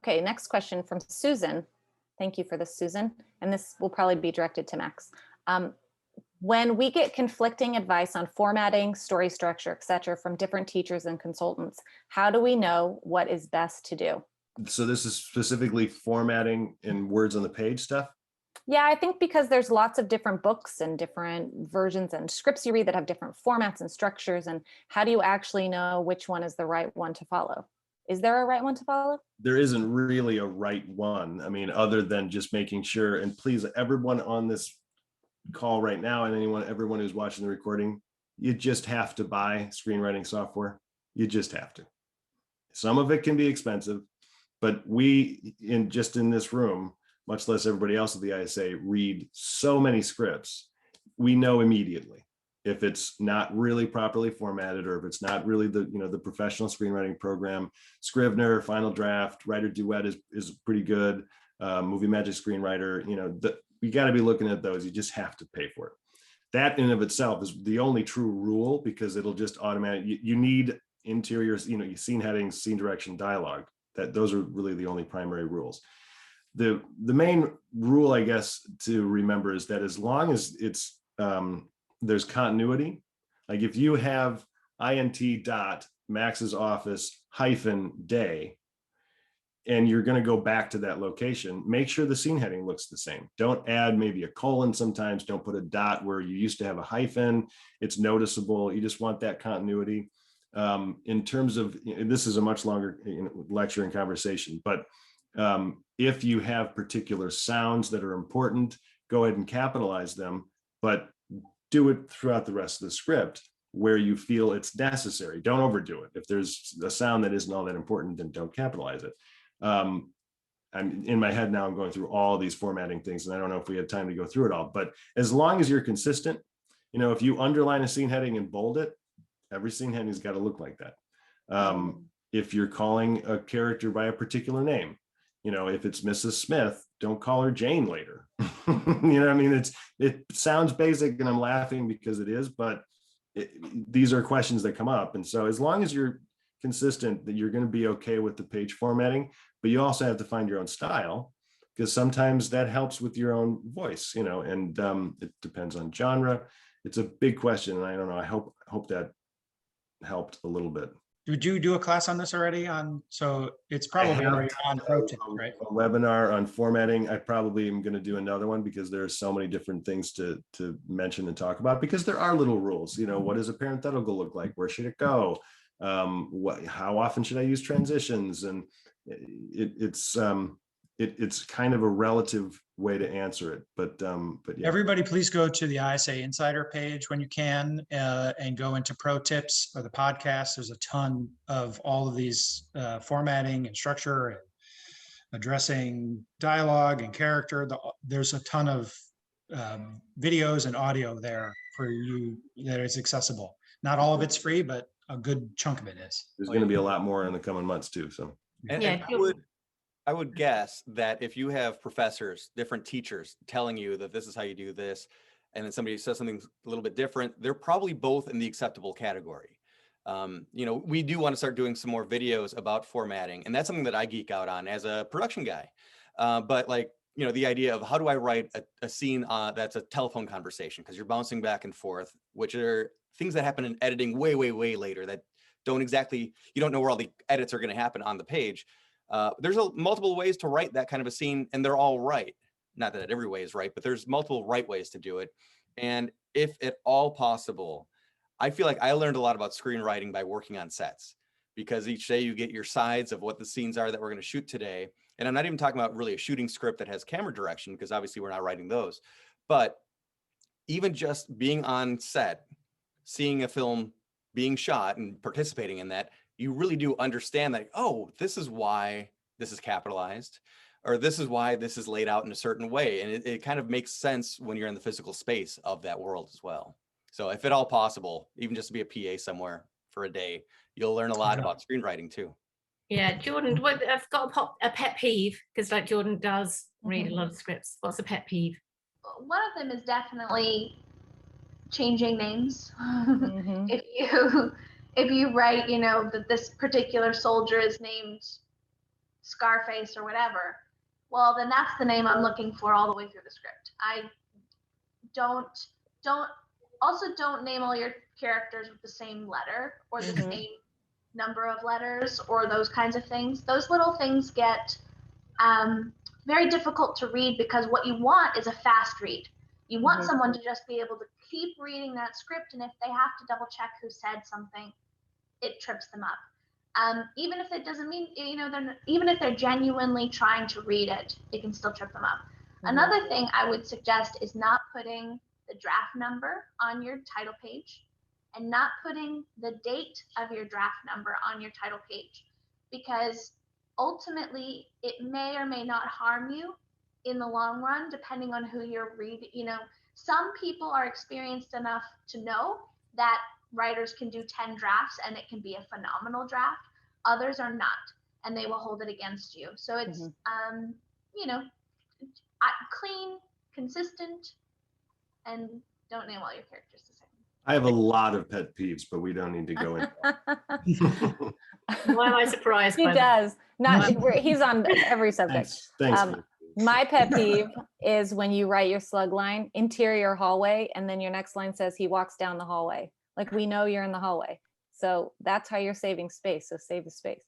Okay, next question from Susan. Thank you for this, Susan. And this will probably be directed to Max. When we get conflicting advice on formatting, story structure, et cetera, from different teachers and consultants, how do we know what is best to do? So this is specifically formatting and words on the page stuff? Yeah, I think because there's lots of different books and different versions and scripts you read that have different formats and structures. And how do you actually know which one is the right one to follow? Is there a right one to follow? There isn't really a right one. I mean, other than just making sure, and please, everyone on this call right now and everyone who's watching the recording, you just have to buy screenwriting software. You just have to. Some of it can be expensive, but we in this room, much less everybody else at the ISA, read so many scripts. We know immediately if it's not really properly formatted, or if it's not really the professional screenwriting program. Scrivener, Final Draft, Writer Duet is pretty good. Movie Magic Screenwriter, you got to be looking at those. You just have to pay for it. That in of itself is the only true rule, because it'll just automatically, you need interior, scene headings, scene direction, dialogue. Those are really the only primary rules. The main rule, I guess, to remember is that as long as it's there's continuity, like if you have int dot Max's office -day, and you're going to go back to that location, make sure the scene heading looks the same. Don't add maybe a colon sometimes. Don't put a dot where you used to have a hyphen. It's noticeable. You just want that continuity. In terms of, this is a much longer lecture and conversation, but if you have particular sounds that are important, go ahead and capitalize them, but do it throughout the rest of the script where you feel it's necessary. Don't overdo it. If there's a sound that isn't all that important, then don't capitalize it. I'm in my head now, I'm going through all these formatting things, and I don't know if we have time to go through it all, but as long as you're consistent, if you underline a scene heading and bold it, every scene heading's got to look like that. If you're calling a character by a particular name, if it's Mrs. Smith, don't call her Jane later. I mean, it sounds basic, and I'm laughing because it is, but these are questions that come up. And so as long as you're consistent, that you're going to be okay with the page formatting, but you also have to find your own style, because sometimes that helps with your own voice, and it depends on genre. It's a big question, and I don't know, I hope that helped a little bit. Did you do a class on this already? So it's probably already on Pro Tips, right? A webinar on formatting. I probably am going to do another one, because there are so many different things to mention and talk about, because there are little rules. What does a parenthetical look like? Where should it go? How often should I use transitions? And it's kind of a relative way to answer it, but yeah. Everybody, please go to the ISA Insider page when you can, and go into Pro Tips or the podcast. There's a ton of all of these formatting and structure and addressing dialogue and character. There's a ton of videos and audio there for you that is accessible. Not all of it's free, but a good chunk of it is. There's going to be a lot more in the coming months too. So and I would guess that if you have professors, different teachers telling you that this is how you do this, and then somebody says something a little bit different, they're probably both in the acceptable category. We do want to start doing some more videos about formatting, and that's something that I geek out on as a production guy. But the idea of how do I write a scene that's a telephone conversation, because you're bouncing back and forth, which are things that happen in editing way, way, way later that you don't know where all the edits are going to happen on the page. There's multiple ways to write that kind of a scene, and they're all right. Not that every way is right, but there's multiple right ways to do it. And if at all possible, I feel like I learned a lot about screenwriting by working on sets, because each day you get your sides of what the scenes are that we're going to shoot today. And I'm not even talking about really a shooting script that has camera direction, because obviously we're not writing those. But even just being on set, seeing a film being shot and participating in that, you really do understand that, oh, this is why this is capitalized, or this is why this is laid out in a certain way. And it kind of makes sense when you're in the physical space of that world as well. So if at all possible, even just to be a PA somewhere for a day, you'll learn a lot about screenwriting too. Yeah, Jordan, I've got a pet peeve, because like Jordan does read a lot of scripts. What's a pet peeve? One of them is definitely changing names. If you write, that this particular soldier is named Scarface or whatever, well, then that's the name I'm looking for all the way through the script. I don't name all your characters with the same letter or the same number of letters or those kinds of things. Those little things get very difficult to read because what you want is a fast read. You want someone to just be able to keep reading that script, and if they have to double check who said something, it trips them up. Even if it doesn't mean, even if they're genuinely trying to read it, it can still trip them up. Another thing I would suggest is not putting the draft number on your title page and not putting the date of your draft number on your title page, because ultimately it may or may not harm you in the long run, depending on who you're reading. Some people are experienced enough to know that writers can do 10 drafts and it can be a phenomenal draft. Others are not, and they will hold it against you. So it's, clean, consistent, and don't name all your characters the same. I have a lot of pet peeves, but we don't need to go into. Why am I surprised? He by that? does. He's on every subject. Thanks. My pet peeve is when you write your slug line, interior hallway, and then your next line says he walks down the hallway. Like, we know you're in the hallway. So that's how you're saving space. So save the space.